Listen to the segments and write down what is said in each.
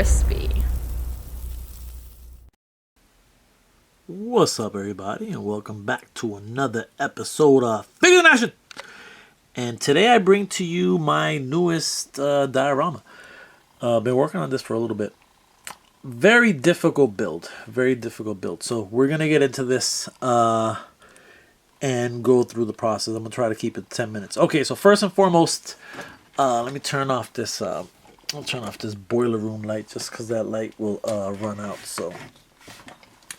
crispy. What's up, everybody, and welcome back to another episode of Figures in Action. And today I bring to you my newest diorama. Been working on this for a little bit. Very difficult build. So we're gonna get into this and go through the process. I'm gonna try to keep it 10 minutes. Okay, so first and foremost, let me turn off this. I'll turn off this boiler room light just because that light will run out. So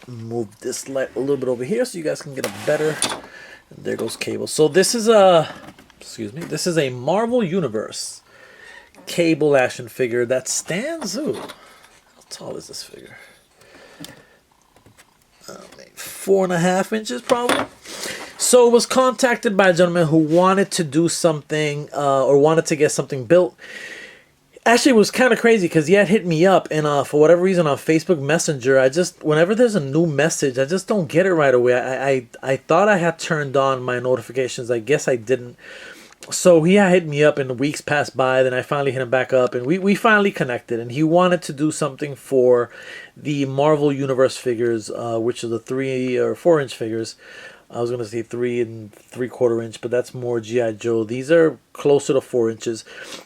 move this light a little bit over here so you guys can get a better. And there goes cable. So this is this is a Marvel Universe cable action figure that stands. Ooh, how tall is this figure? Maybe 4.5 inches probably. So was contacted by a gentleman who wanted to do something or wanted to get something built. Actually, it was kind of crazy because he had hit me up, and for whatever reason on Facebook Messenger, whenever there's a new message, I just don't get it right away. I thought I had turned on my notifications. I guess I didn't. So he had hit me up, and the weeks passed by. Then I finally hit him back up, and we finally connected. And he wanted to do something for the Marvel Universe figures, which are the 3 or 4 inch figures. I was gonna say 3 3/4 inch, but that's more G.I. Joe. These are closer to 4 inches.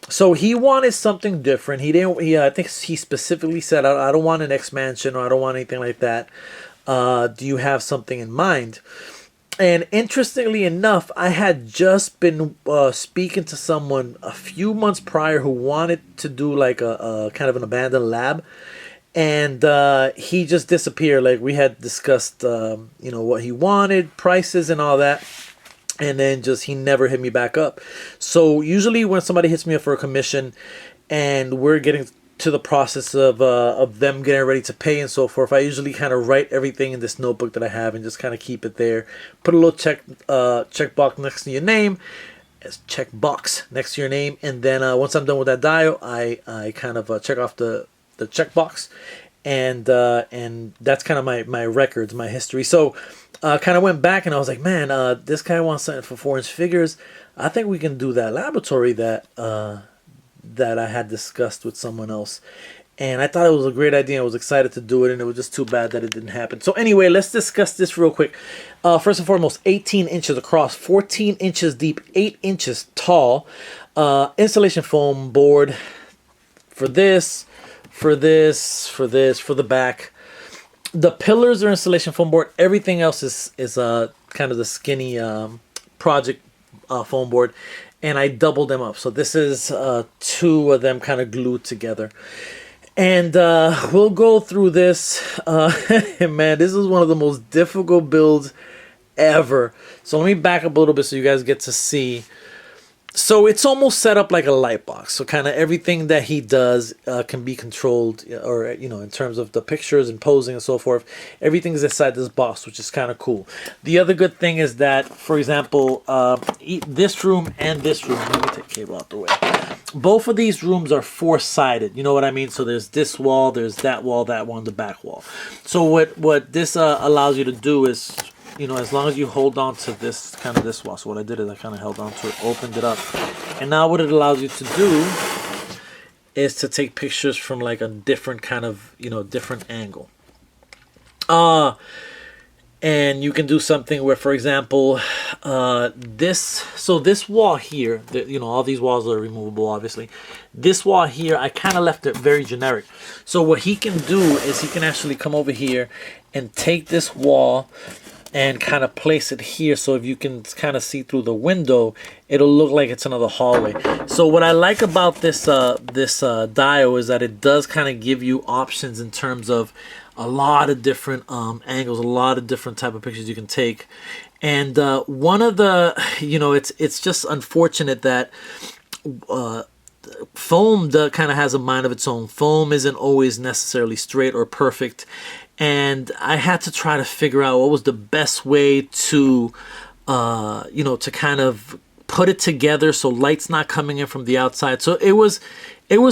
So he wanted something different. He didn't. I think he specifically said, "I don't want an X-Mansion or I don't want anything like that. Do you have something in mind?" And interestingly enough, I had just been speaking to someone a few months prior who wanted to do like a kind of an abandoned lab. And he just disappeared. Like we had discussed, what he wanted, prices and all that. And then he never hit me back up. So usually when somebody hits me up for a commission and we're getting to the process of them getting ready to pay and so forth, I usually kind of write everything in this notebook that I have and just kind of keep it there. Put a little checkbox next to your name. Checkbox next to your name. And then once I'm done with that dial, I kind of check off the checkbox, and that's kind of my records, my history. So kind of went back and I was like, man, this guy wants something for 4 inch figures. I think we can do that laboratory that I had discussed with someone else, and I thought it was a great idea. I was excited to do it, and it was just too bad that it didn't happen. So anyway, let's discuss this real quick. First and foremost, 18 inches across, 14 inches deep, 8 inches tall, insulation foam board for this, for the back. The pillars are insulation foam board. Everything else is kind of the skinny project foam board, and I doubled them up. So this is 2 of them kind of glued together. And we'll go through this. Man, this is one of the most difficult builds ever. So let me back up a little bit so you guys get to see. So it's almost set up like a light box. So kind of everything that he does can be controlled, or in terms of the pictures and posing and so forth. Everything is inside this box, which is kind of cool. The other good thing is that, for example, this room and this room. Let me take the cable out the way. Both of these rooms are 4-sided. You know what I mean? So there's this wall, there's that wall, that one, the back wall. So what this allows you to do is, as long as you hold on to this wall. So what I did is I kind of held on to it, opened it up. And now what it allows you to do is to take pictures from like a different kind of, different angle. And you can do something where, for example, this wall here, all these walls are removable, obviously. This wall here, I kind of left it very generic. So what he can do is he can actually come over here and take this wall and kind of place it here, so if you can kind of see through the window, it'll look like it's another hallway. So what I like about this dial is that it does kind of give you options in terms of a lot of different angles, a lot of different type of pictures you can take. And one of the, it's just unfortunate that foam kind of has a mind of its own. Foam isn't always necessarily straight or perfect. And I had to try to figure out what was the best way to, to kind of put it together so light's not coming in from the outside. So it was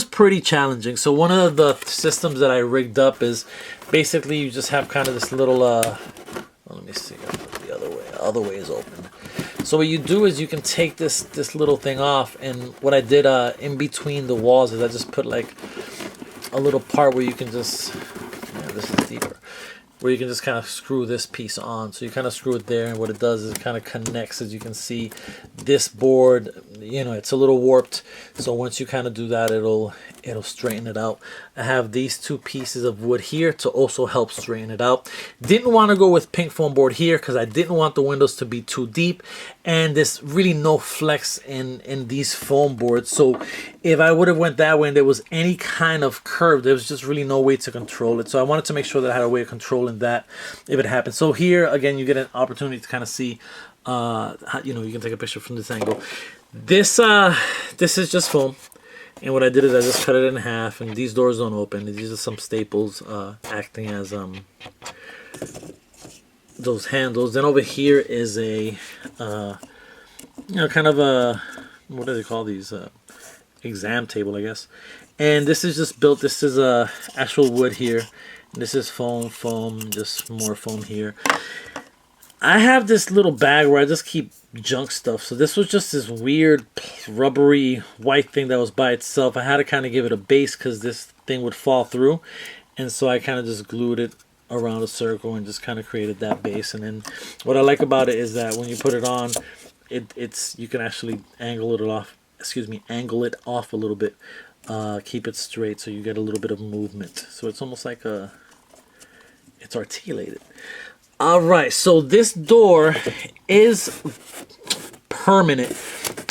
pretty challenging. So one of the systems that I rigged up is basically you just have kind of this little, let me see, I'll put it the other way. The other way is open. So what you do is you can take this little thing off, and what I did in between the walls is I just put like a little part where you can just, yeah, this is deeper, where you can just kind of screw this piece on. So you kind of screw it there, and what it does is it kind of connects. As you can see, this board, you know, it's a little warped, so once you kind of do that, it'll straighten it out. I have these two pieces of wood here to also help straighten it out. Didn't want to go with pink foam board here because I didn't want the windows to be too deep, and there's really no flex in these foam boards. So if I would have went that way and there was any kind of curve, there was just really no way to control it. So I wanted to make sure that I had a way of controlling that if it happens. So here again, you get an opportunity to kind of see, you know, you can take a picture from this angle. This is just foam. And what I did is I just cut it in half, and these doors don't open. These are some staples acting as those handles. Then over here is a, you know, kind of a, what do they call these? Exam table, I guess. And this is just built, this is actual wood here. And this is foam, just more foam here. I have this little bag where I just keep junk stuff. So this was just this weird rubbery white thing that was by itself. I had to kind of give it a base because this thing would fall through. And so I kind of just glued it around a circle and just kind of created that base. And then what I like about it is that when you put it on, it's you can actually angle it off. Excuse me, angle it off a little bit. Keep it straight so you get a little bit of movement. So it's almost like it's articulated. All right, so this door is permanent.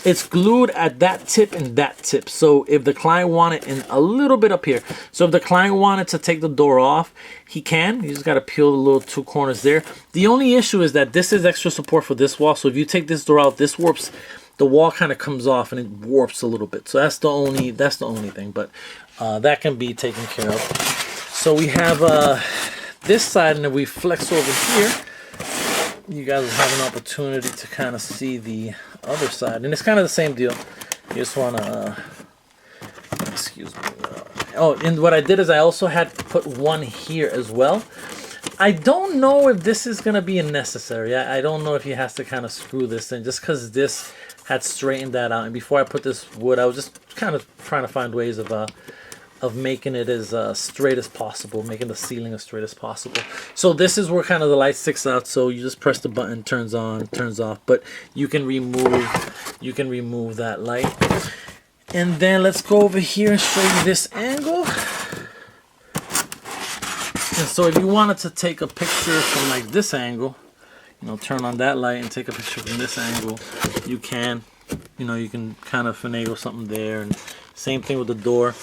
It's glued at that tip and that tip. So if the client wanted, and a little bit up here, so if the client wanted to take the door off, he can. You just got to peel the little two corners there. The only issue is that this is extra support for this wall. So if you take this door out, this warps, the wall kind of comes off and it warps a little bit. So that's the only thing, but that can be taken care of. So we have this side, and if we flex over here, you guys will have an opportunity to kind of see the other side, and it's kind of the same deal. You just want to excuse me. Oh, and what I did is I also had to put one here as well. I don't know if this is going to be necessary. I don't know if he has to kind of screw this in, just because this had straightened that out. And before I put this wood, I was just kind of trying to find ways of making it as straight as possible, making the ceiling as straight as possible. So this is where kind of the light sticks out. So you just press the button, turns on, turns off. But you can remove that light. And then let's go over here and show you this angle. And so if you wanted to take a picture from like this angle, you know, turn on that light and take a picture from this angle, you can. You know, you can kind of finagle something there. And same thing with the door.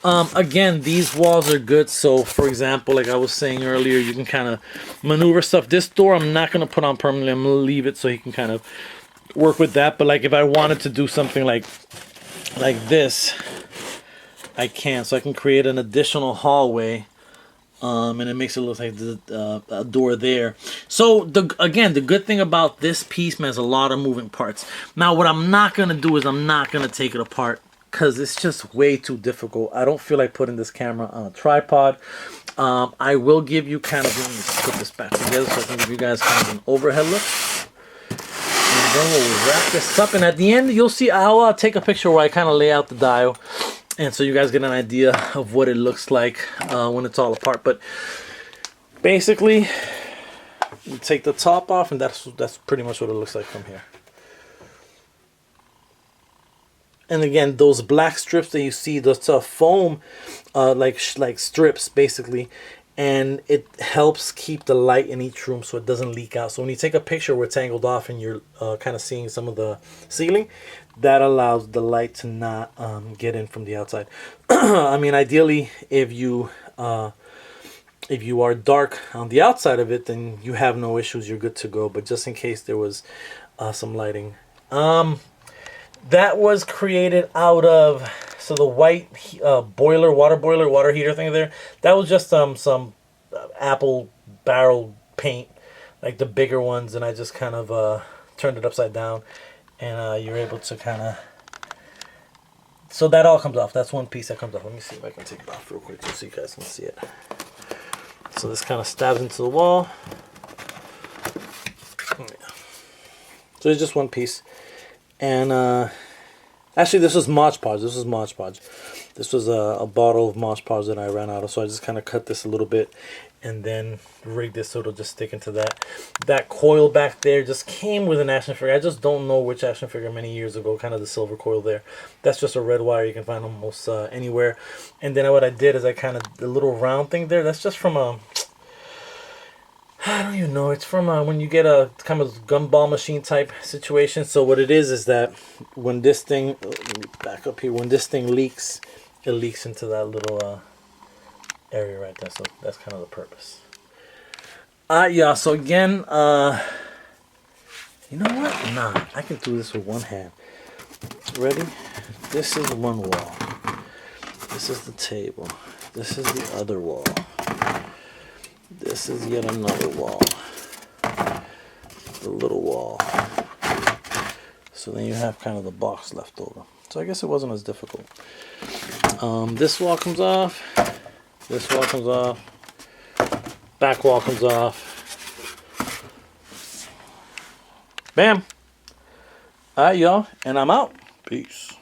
Again, these walls are good. So for example, like I was saying earlier, you can kind of maneuver stuff. This door I'm not going to put on permanently. I'm going to leave it so he can kind of work with that. But like if I wanted to do something like this, I can. So I can create an additional hallway. And it makes it look like a door there. So again, the good thing about this piece, man, is a lot of moving parts. Now what I'm not going to do is I'm not going to take it apart, because it's just way too difficult. I don't feel like putting this camera on a tripod. I will give you kind of, let me just put this back together so I can give you guys kind of an overhead look. And then we'll wrap this up. And at the end, you'll see, I'll take a picture where I kind of lay out the dial. And so you guys get an idea of what it looks like when it's all apart. But basically, you take the top off, and that's pretty much what it looks like from here. And again, those black strips that you see, those foam, like strips, basically, and it helps keep the light in each room so it doesn't leak out. So when you take a picture where it's angled off and you're kind of seeing some of the ceiling, that allows the light to not get in from the outside. I mean, ideally, if you are dark on the outside of it, then you have no issues. You're good to go. But just in case there was some lighting. That was created out of, so the white water heater thing there, that was just some apple barrel paint, like the bigger ones, and I just kind of turned it upside down, and you're able to kind of, so that all comes off. That's one piece that comes off. Let me see if I can take it off real quick just so you guys can see it. So this kind of stabs into the wall. So it's just one piece. And Actually, this was Modge Podge. This was Modge Podge. This was a bottle of Modge Podge that I ran out of. So I just kind of cut this a little bit and then rigged this so it'll just stick into that. That coil back there just came with an action figure. I just don't know which action figure many years ago, kind of the silver coil there. That's just a red wire. You can find almost anywhere. And then what I did is I kind of, the little round thing there, that's just from a, I don't even know. It's from when you get a kind of gumball machine type situation. So what it is that when this thing, let me back up here, when this thing leaks, it leaks into that little area right there. So that's kind of the purpose. Yeah, so again, you know what? Nah, I can do this with one hand. Ready? This is one wall. This is the table. This is the other wall. This is yet another wall. The little wall. So then you have kind of the box left over. So I guess it wasn't as difficult. This wall comes off. This wall comes off. Back wall comes off. Bam. Alright, y'all. And I'm out. Peace.